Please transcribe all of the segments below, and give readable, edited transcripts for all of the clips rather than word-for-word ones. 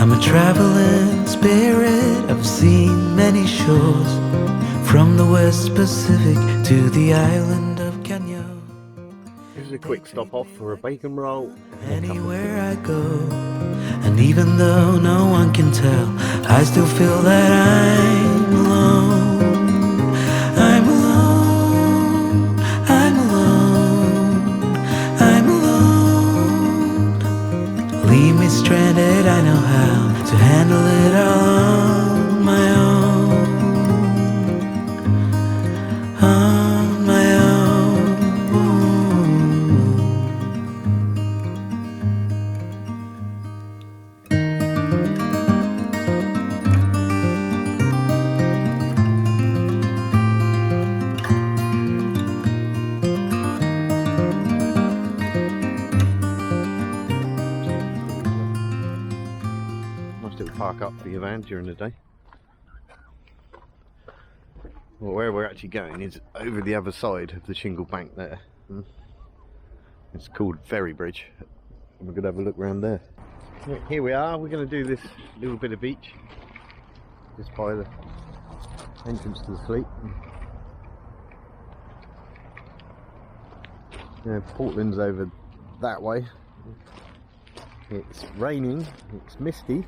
I'm a traveling spirit, I've seen many shores, from the West Pacific to the island of Kenya. This is a quick stop off for a bacon roll. Anywhere I go, and even though no one can tell, I still feel that I'm alone. I'm alone, I'm alone, I'm alone. Leave me stranded, I know how to handle it all on my own. On my own. Nice little park up for your van during the day. Well, where we're actually going is over the other side of the shingle bank there. It's called Ferry Bridge. We're going to have a look around there. Here we are, we're going to do this little bit of beach just by the entrance to the fleet. Portland's over that way. It's raining, it's misty,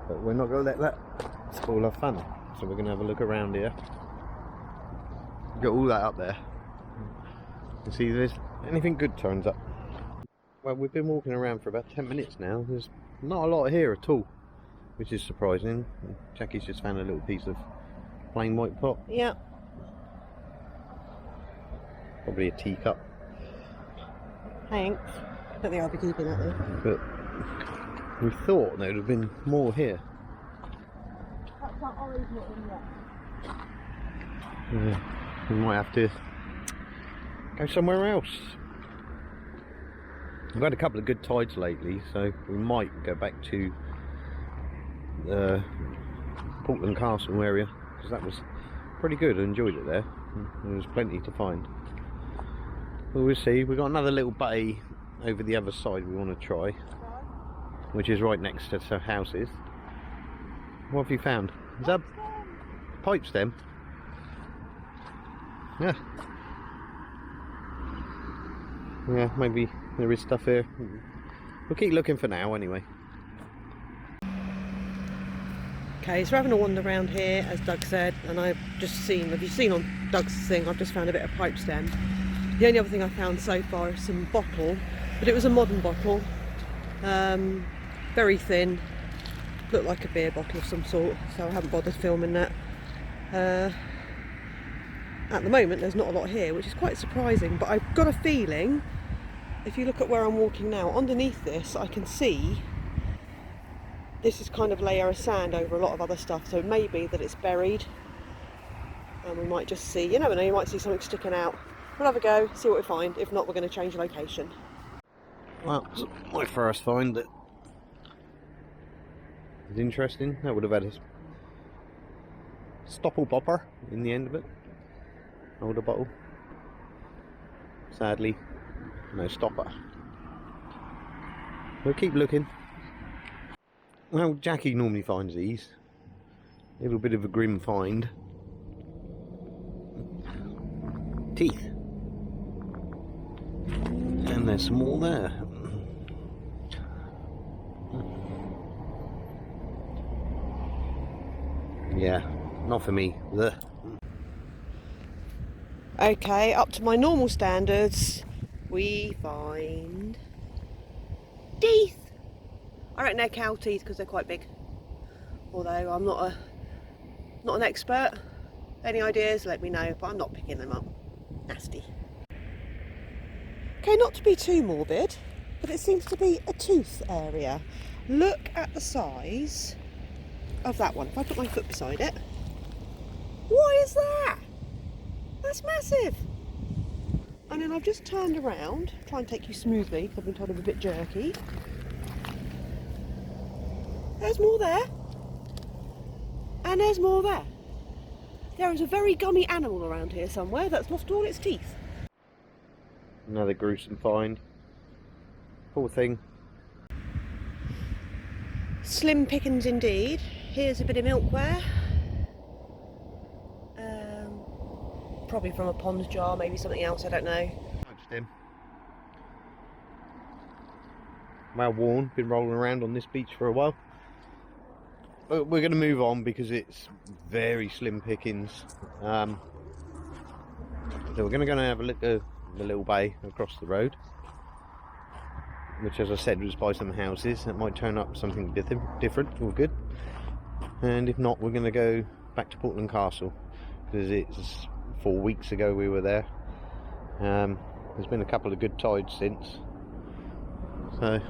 but we're not going to let that spoil our fun. So we're going to have a look around here. Got all that up there. You see if there's anything good turns up. Well, we've been walking around for about 10 minutes now. There's not a lot here at all, which is surprising. Jackie's just found a little piece of plain white pot. Yeah. Probably a teacup. Thanks. But they will be keeping that there. But we thought there would have been more here. That's that orange not in yet. Yeah, we might have to go somewhere else. We've had a couple of good tides lately, so we might go back to the Portland Castle area, because that was pretty good. I enjoyed it there. There was plenty to find. But we'll see. We've got another little bay over the other side we want to try, which is right next to some houses. What have you found? Is that a pipe stem? Yeah. Yeah, maybe there is stuff here. We'll keep looking for now anyway. Okay, so we're having a wander around here, as Doug said, and I've just seen, have you seen on Doug's thing, I've just found a bit of pipe stem. The only other thing I found so far is some bottle, but it was a modern bottle, very thin, looked like a beer bottle of some sort, so I haven't bothered filming that. At the moment there's not a lot here, which is quite surprising, but I've got a feeling, if you look at where I'm walking now, underneath this I can see this is kind of a layer of sand over a lot of other stuff, so it may be that it's buried, and we might just see, you never know, you might see something sticking out. We'll have a go, see what we find. If not, we're going to change location. Well, my first find that is interesting. That would have had a stopple bopper in the end of it. Older bottle. Sadly, no stopper. We'll keep looking. Well, Jackie normally finds these. A little bit of a grim find. Teeth. And there's some more there. Yeah, not for me. Ugh. Okay, up to my normal standards, we find teeth. I reckon they're cow teeth because they're quite big. Although I'm not an expert. Any ideas? Let me know. But I'm not picking them up. Nasty. Okay, not to be too morbid, but it seems to be a tooth area. Look at the size of that one. If I put my foot beside it, what is that? That's massive. And then I've just turned around, try and take you smoothly because I've been told I'm a bit jerky. There's more there, and there's more there. There is a very gummy animal around here somewhere that's lost all its teeth. Another gruesome find. Poor thing. Slim pickings indeed. Here's a bit of milkware. Probably from a pond jar, maybe something else, I don't know. Well worn, been rolling around on this beach for a while. But we're going to move on because it's very slim pickings. So we're going to go and have a look at the little bay across the road, which, as I said, was by some houses. That might turn up something different or good. And if not, we're going to go back to Portland Castle because it's 4 weeks ago we were there. There's been a couple of good tides since. So,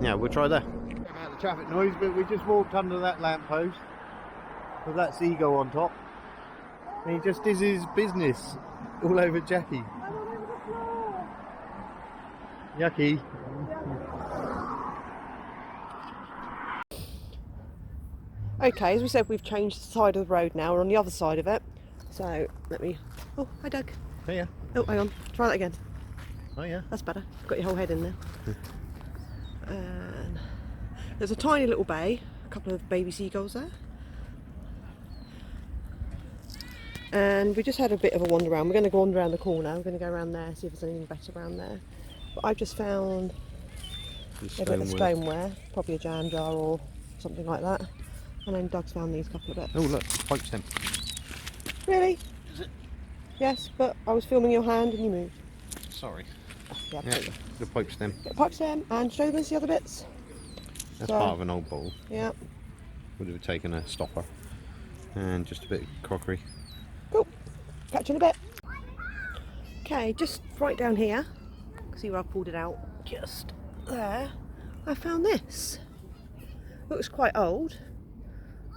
yeah, we'll try that. Out the traffic noise, but we just walked under that lamppost with that seagull on top. And he just does his business all over Jackie. Yucky. Okay, as we said, we've changed the side of the road now. We're on the other side of it. So, let me... Oh, hi Doug. Yeah. Oh, hang on. Try that again. Oh yeah. That's better. Got your whole head in there. And there's a tiny little bay, a couple of baby seagulls there. And we just had a bit of a wander around. We're going to go wander around the corner. We're going to go around there, see if there's anything better around there. But I've just found a bit of stoneware, probably a jam jar or something like that. And then Doug's found these couple of bits. Oh look, pipe stem. Really? Is it? Yes, but I was filming your hand and you moved. Sorry. Yeah, Yeah, the pipe stem. get a pipe stem and show them the other bits. That's So- part of an old bowl. Yeah. Would have taken a stopper and just a bit of crockery. Cool. Catch you in a bit. Okay, just right down here. See where I pulled it out? Just there. I found this. Looks quite old,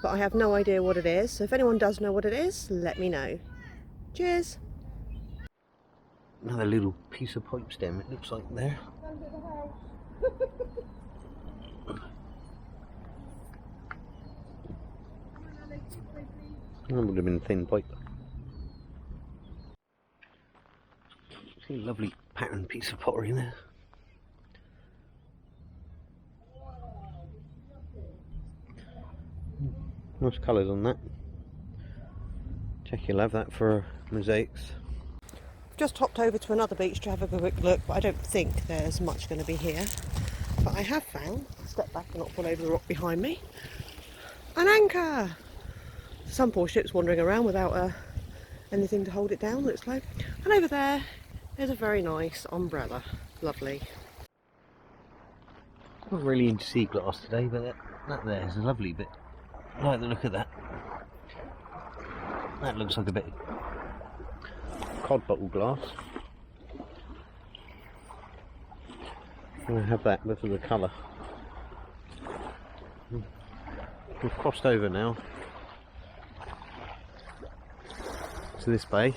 but I have no idea what it is. So if anyone does know what it is, let me know. Cheers. Another little piece of pipe stem, it looks like there. That would have been thin pipe. See a lovely patterned piece of pottery there. Nice colours on that. Check you'll have that for mosaics. Just hopped over to another beach to have a quick look, but I don't think there's much going to be here. But I have found, step back and not fall over the rock behind me, an anchor! Some poor ship's wandering around without anything to hold it down, looks like. And over there, there's a very nice umbrella. Lovely. Not really into sea glass today, but that there is a lovely bit. I like the look of that. That looks like a bit of cod bottle glass. I'm going to have that because of the colour. We've crossed over now to this bay.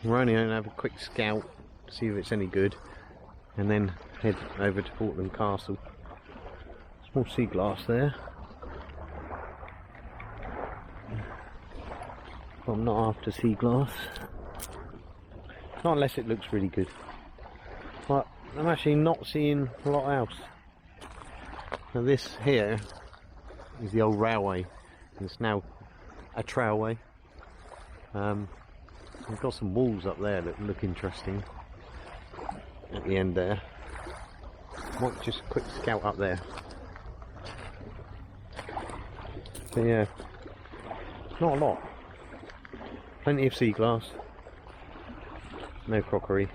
We're only going to have a quick scout to see if it's any good and then head over to Portland Castle. Small sea glass there. But I'm not after sea glass. Not unless it looks really good. But I'm actually not seeing a lot else. Now this here is the old railway. It's now a trailway. We've got some walls up there that look interesting at the end there. Might just a quick scout up there. But yeah, not a lot. Plenty of sea glass. No crockery.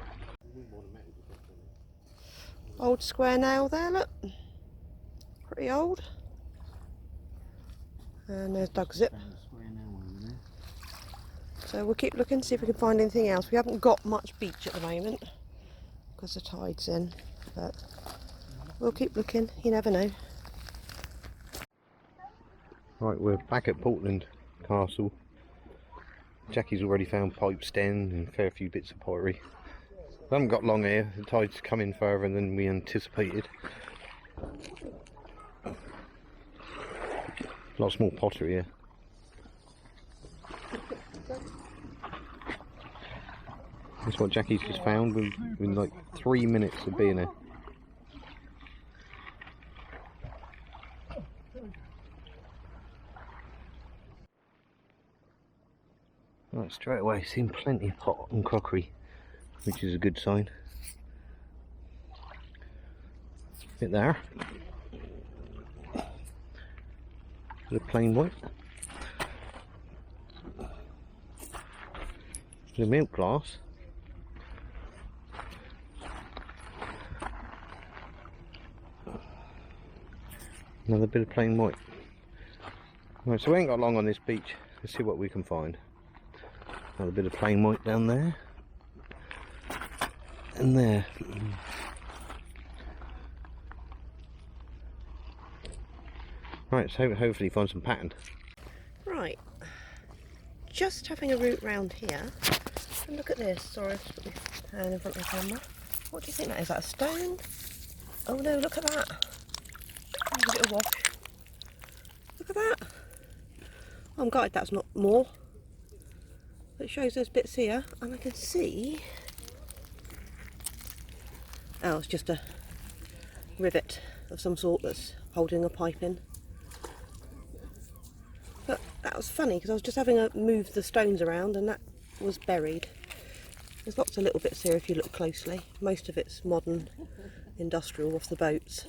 Old square nail there, look. Pretty old. And there's Doug's zip. So we'll keep looking, see if we can find anything else. We haven't got much beach at the moment because the tide's in, but we'll keep looking, you never know. Right, we're back at Portland Castle. Jackie's already found pipe stem and a fair few bits of pottery. We haven't got long here, the tide's come in further than we anticipated. A lot of small pottery here. That's what Jackie's just found within like 3 minutes of being here. Right, straight away, seen plenty of pot and crockery, which is a good sign. Bit there. Bit of plain white. Bit of milk glass. Another bit of plain white. Right, so we ain't got long on this beach. Let's see what we can find. Another bit of plain white down there. And there. Right, so hopefully find some pattern. Right, just having a route round here. And look at this. Sorry, I've just put my hand in front of the camera. What do you think that is? That a stone? Oh no, look at that. Give it a wash. Look at that. I'm gutted that's not more. It shows those bits here, and I can see. Oh, it's just a rivet of some sort that's holding a pipe in. But that was funny because I was just having a move the stones around and that was buried. There's lots of little bits here if you look closely. Most of it's modern industrial off the boats.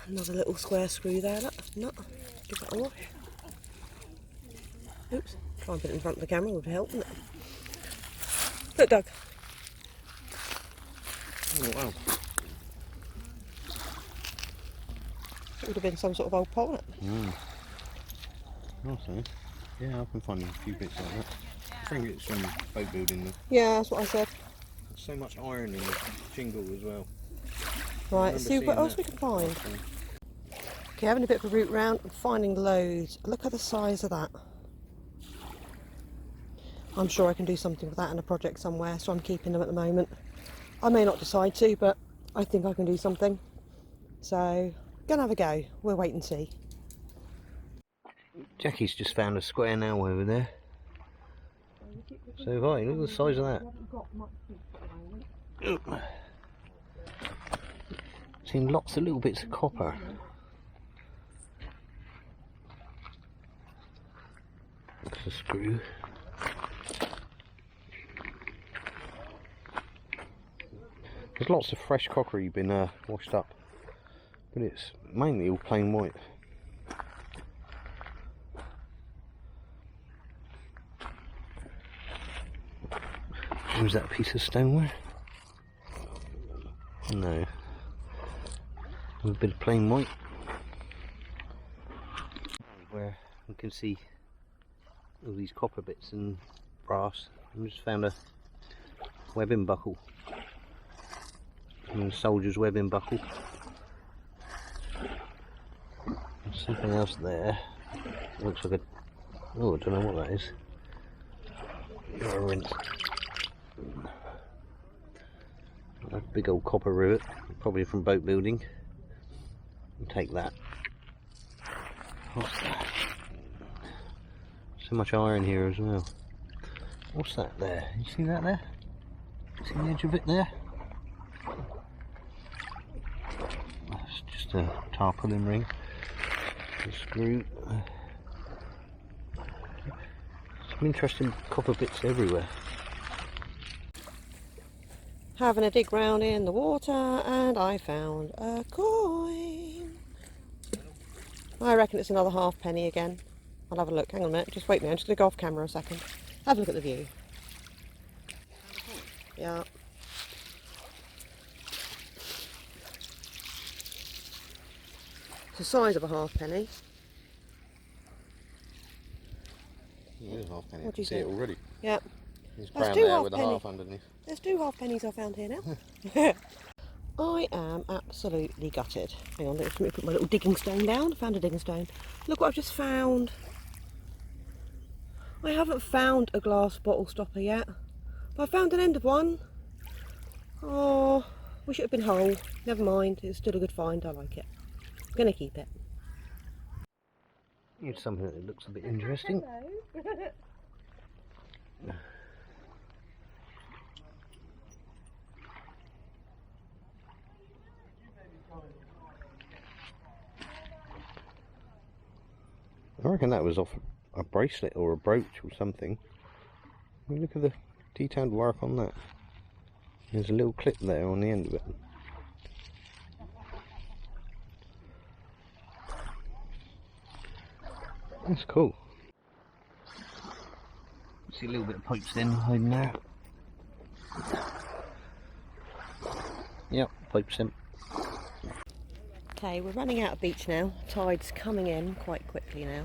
Another little square screw there, look, nut. Give that a wash. Oops, try and put it in front of the camera would help, wouldn't it? Look, Doug. Oh wow. It would have been some sort of old pot, wouldn't it? Also, yeah, I can find a few bits like that. I think it's from boat building though. Yeah, that's what I said. There's so much iron in the jingle as well. Right, let's see what else we can find. Okay, having a bit of a route round and finding loads. Look at the size of that. I'm sure I can do something with that in a project somewhere, so I'm keeping them at the moment. I may not decide to, but I think I can do something. So, gonna have a go. We'll wait and see. Jackie's just found a square nail over there. So have I. Look at the size of that. Seen lots of little bits of copper. That's a screw. There's lots of fresh crockery been washed up, but it's mainly all plain white. Was that a piece of stoneware? No. A bit of plain white. Where you can see all these copper bits and brass. I just found a webbing buckle. And a soldier's webbing buckle. There's something else there. Looks like a... oh, I don't know what that is. Got a rinse. A big old copper rivet, probably from boat building. I'll take that. What's that? So much iron here as well. What's that there? You see that there? See the edge of it there? That's just a tarpaulin ring. A screw. Some interesting copper bits everywhere. Having a dig round in the water and I found a coin. I reckon it's another halfpenny again. I'll have a look. Hang on a minute. Just wait a minute. I'm just going to go off camera a second. Have a look at the view. Yeah. It's the size of a halfpenny. It is a halfpenny. What do you see it think? already. Yep. It's That's brown two there with a halfpenny. half underneath. There's 2 halfpennies I found here now. I am absolutely gutted. Hang on, let me put my little digging stone down. I found a digging stone. Look what I've just found. I haven't found a glass bottle stopper yet, but I found an end of one. Oh, wish it had been whole. Never mind, it's still a good find. I like it. I'm going to keep it. Here's something that looks a bit interesting. I reckon that was off a bracelet or a brooch or something. Look at the detailed work on that. There's a little clip there on the end of it. That's cool. See a little bit of pipe stem hiding there. Yep, pipe stem. Okay, we're running out of beach now. Tide's coming in quite quickly now,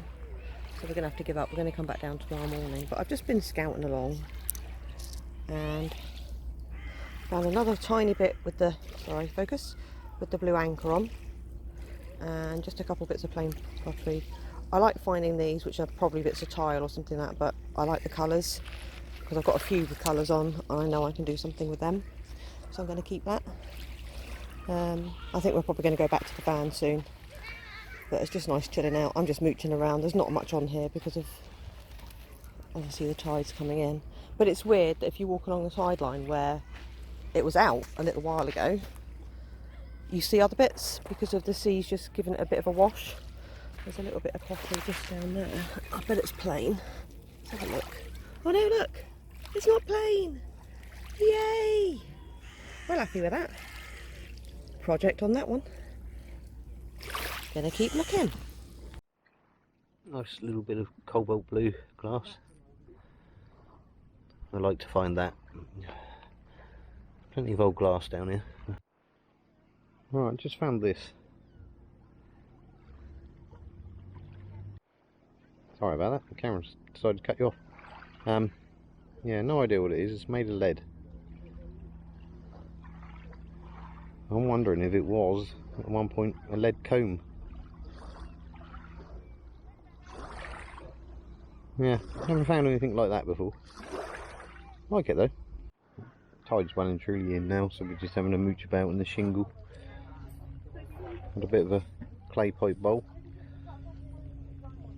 so we're going to have to give up. We're going to come back down tomorrow morning. But I've just been scouting along and found another tiny bit with the, with the blue anchor on, and just a couple bits of plain pottery. I like finding these, which are probably bits of tile or something like that, but I like the colours because I've got a few with colours on and I know I can do something with them, so I'm going to keep that. I think we're probably going to go back to the van soon, but it's just nice chilling out. I'm just mooching around. There's not much on here because of obviously the tide's coming in, but it's weird that if you walk along the sideline where it was out a little while ago, you see other bits because of the sea's just giving it a bit of a wash. There's a little bit of pottery just down there. I bet it's plain. Let's have a look. Oh no, look! It's not plain! Yay! Well, happy with that. Project on that one. Gonna keep looking. Nice little bit of cobalt blue glass. I like to find that. Plenty of old glass down here. Right, just found this. Sorry about that, the camera's decided to cut you off. Yeah, no idea what it is. It's made of lead. I'm wondering if it was at one point a lead comb. Yeah, never found anything like that before. Like it though. Tide's well and truly in now, so we're just having a mooch about in the shingle. Got a bit of a clay pipe bowl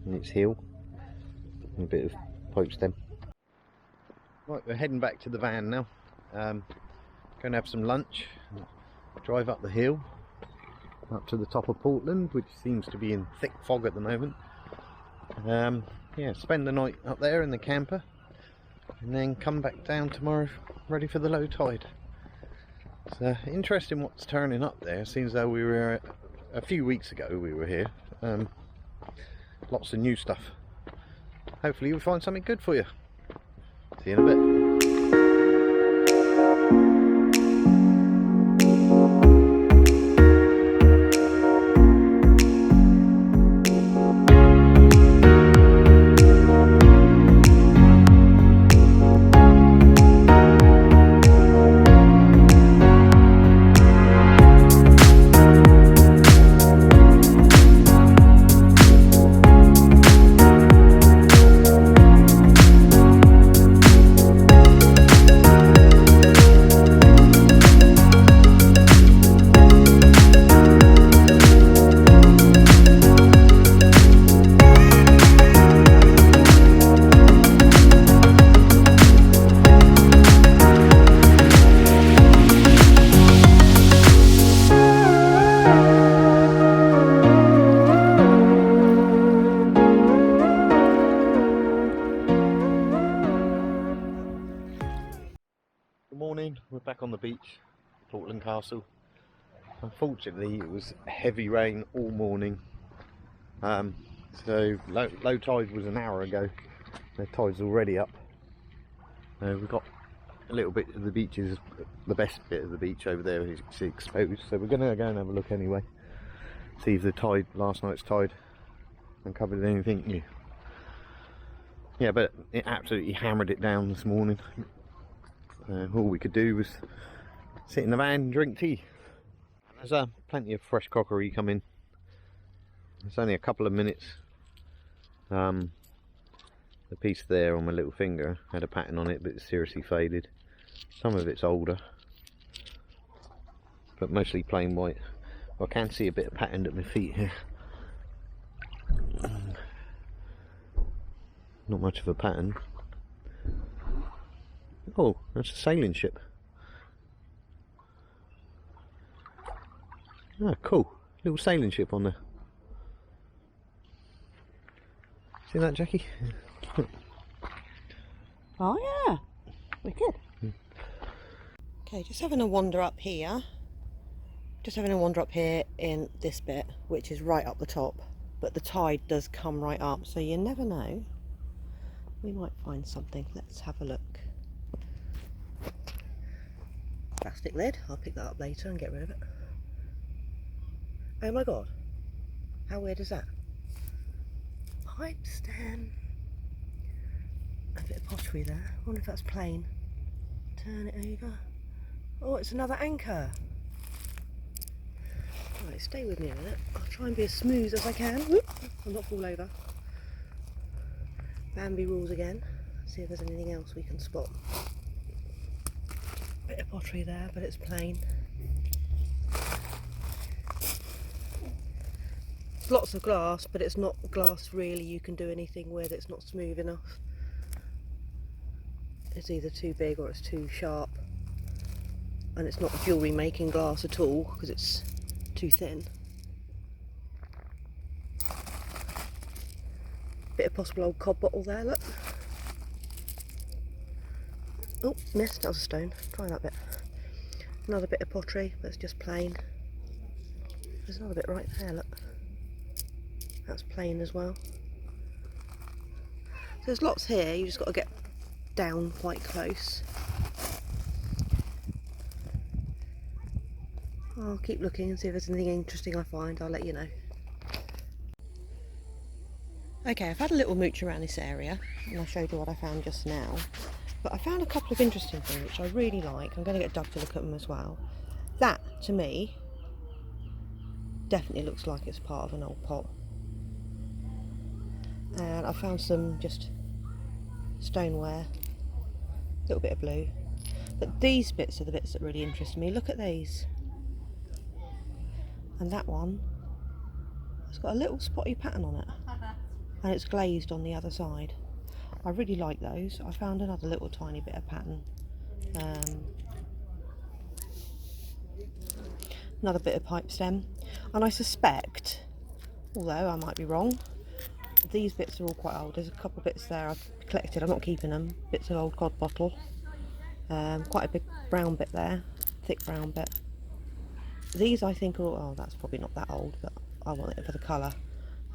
in its heel, and a bit of pipe stem. Right, we're heading back to the van now. Going to have some lunch, drive up the hill up to the top of Portland, which seems to be in thick fog at the moment. Yeah, spend the night up there in the camper and then come back down tomorrow ready for the low tide. It's interesting what's turning up there. Seems though we were a few weeks ago we were here. Lots of new stuff. Hopefully you'll find something good for you. See you in a bit. Good morning, we're back on the beach, Portland Castle. Unfortunately it was heavy rain all morning, so low tide was an hour ago. The tide's already up. We've got a little bit of the beaches, the best bit of the beach over there is exposed, so we're going to go and have a look anyway, see if the tide, last night's tide, uncovered anything new. Yeah, but it absolutely hammered it down this morning. All we could do was sit in the van and drink tea. There's plenty of fresh crockery coming. It's only a couple of minutes. The piece there on my little finger had a pattern on it, but it's seriously faded. Some of it's older, but mostly plain white. I can see a bit of pattern at my feet here. Not much of a pattern. Oh, that's a sailing ship. Ah, cool. Little sailing ship on there. See that, Jackie? Oh yeah, wicked. Okay, just having a wander up here. Just having a wander up here in this bit, which is right up the top. But the tide does come right up, so you never know. We might find something. Let's have a look. Plastic lid. I'll pick that up later and get rid of it. Oh my god. How weird is that? Pipe stem. A bit of pottery there. I wonder if that's plain. Turn it over. Oh, it's another anchor. Right, stay with me a minute. I'll try and be as smooth as I can. Whoop, I'll not fall over. Bambi rules again. See if there's anything else we can spot. Bit of pottery there, but it's plain. Lots of glass, but it's not glass really you can do anything with. It's not smooth enough. It's either too big or it's too sharp. And it's not jewellery making glass at all because it's too thin. Bit of possible old cod bottle there, look. Oh, missed, that was a stone. Try that bit. Another bit of pottery, but it's just plain. There's another bit right there, look. That's plain as well. So there's lots here, you just got to get down quite close. I'll keep looking and see if there's anything interesting I find. I'll let you know. Okay, I've had a little mooch around this area and I showed you what I found just now. But I found a couple of interesting things which I really like. I'm going to get Doug to look at them as well. That, to me, definitely looks like it's part of an old pot. And I found some just stoneware, a little bit of blue. But these bits are the bits that really interest me. Look at these. And that one has got a little spotty pattern on it. And it's glazed on the other side. I really like those. I found another little tiny bit of pattern. Another bit of pipe stem. And I suspect, although I might be wrong, these bits are all quite old. There's a couple of bits there I've collected. I'm not keeping them. Bits of old cod bottle. Quite a big brown bit there. Thick brown bit. These I think are all, oh, that's probably not that old, but I want it for the colour.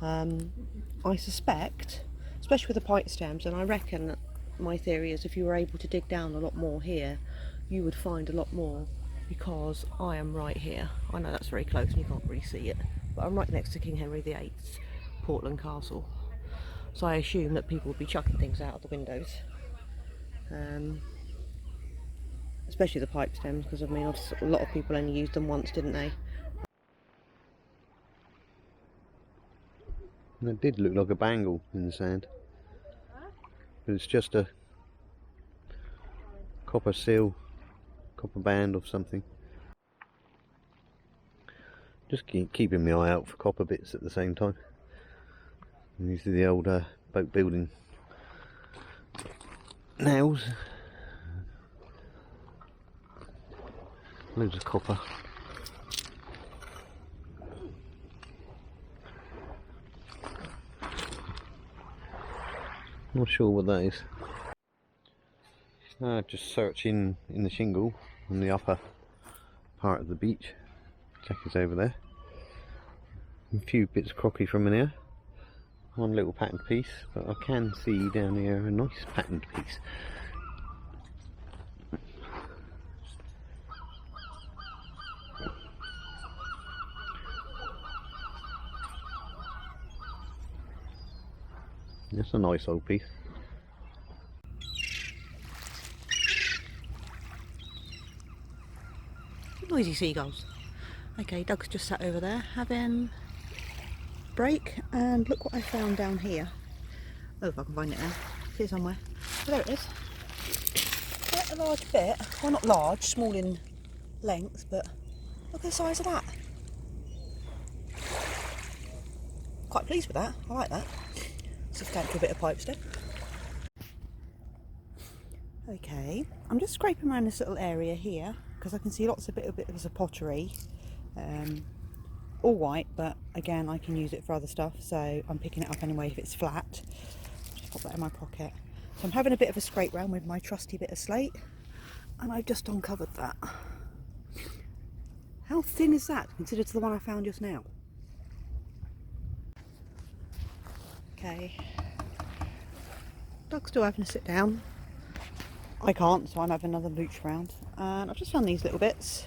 I suspect, especially with the pipe stems, and I reckon that my theory is if you were able to dig down a lot more here, you would find a lot more, because I am right here. I know that's very close and you can't really see it, but I'm right next to King Henry VIII's Portland Castle. So I assume that people would be chucking things out of the windows. Especially the pipe stems, because I mean a lot of people only used them once, didn't they? And it did look like a bangle in the sand. But it's just a copper seal, copper band or something. Just keeping my eye out for copper bits at the same time. And these are the old boat building nails. Loads of copper. Not sure what that is. Just searching in the shingle on the upper part of the beach. Jackie's over there. A few bits of crockery from in here. One little patterned piece, but I can see down here a nice patterned piece. That's a nice old piece. Noisy seagulls. Okay, Doug's just sat over there having a break, and look what I found down here. Oh, if I can find it now. See it somewhere. Oh, there it is. Quite a large bit. Well, not large, small in length, but look at the size of that. Quite pleased with that. I like that. Substantial bit of pipe stem. Okay, I'm just scraping around this little area here because I can see lots of bits of pottery. all white, but again I can use it for other stuff, so I'm picking it up anyway if it's flat. Just pop that in my pocket. So I'm having a bit of a scrape round with my trusty bit of slate, and I've just uncovered that. How thin is that considered to the one I found just now? Okay, Doug's still having to sit down. I can't, so I'm having another mooch round. And I've just found these little bits.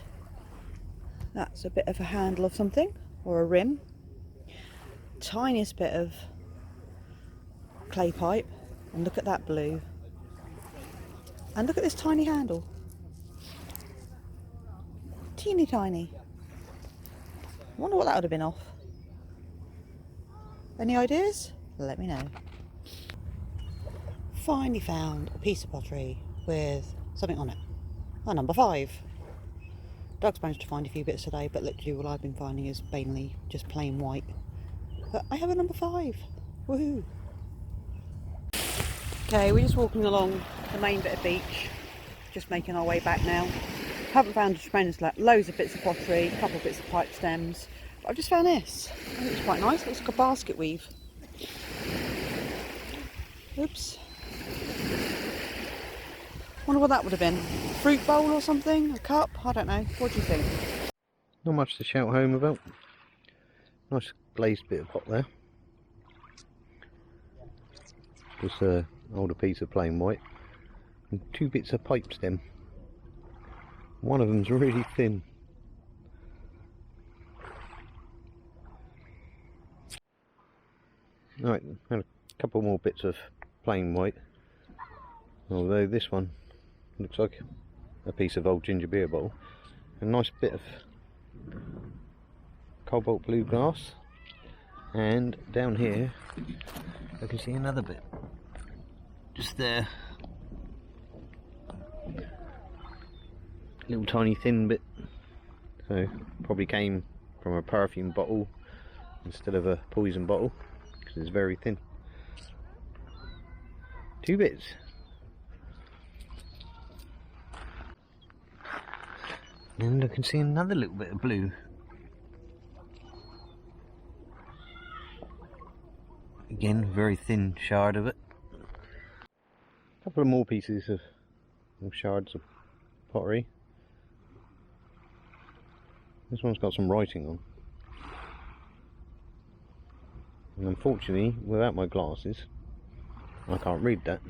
That's a bit of a handle of something, or a rim. Tiniest bit of clay pipe, and look at that blue. And look at this tiny handle. Teeny tiny. I wonder what that would have been off. Any ideas? Let me know. Finally found a piece of pottery with something on it. Oh, number 5. Doug's managed to find a few bits today, but literally all I've been finding is mainly just plain white. But I have a number 5. Woohoo! Okay, we're just walking along the main bit of beach, just making our way back now. Haven't found a tremendous loads of bits of pottery, a couple of bits of pipe stems, but I've just found this. I think it's quite nice. It looks like a basket weave. Oops. Wonder what that would have been. Fruit bowl or something? A cup? I don't know. What do you think? Not much to shout home about. Nice glazed bit of pot there. Just an older piece of plain white. And 2 bits of pipe stem. One of them's really thin. Right, had a couple more bits of plain white. Although this one looks like a piece of old ginger beer bottle. A nice bit of cobalt blue glass. And down here I can see another bit. Just there. Little tiny thin bit. So probably came from a perfume bottle instead of a poison bottle, because it's very thin. 2 bits. And I can see another little bit of blue. Again, very thin shard of it. A couple of more pieces of shards of pottery. This one's got some writing on. And unfortunately, without my glasses, I can't read that.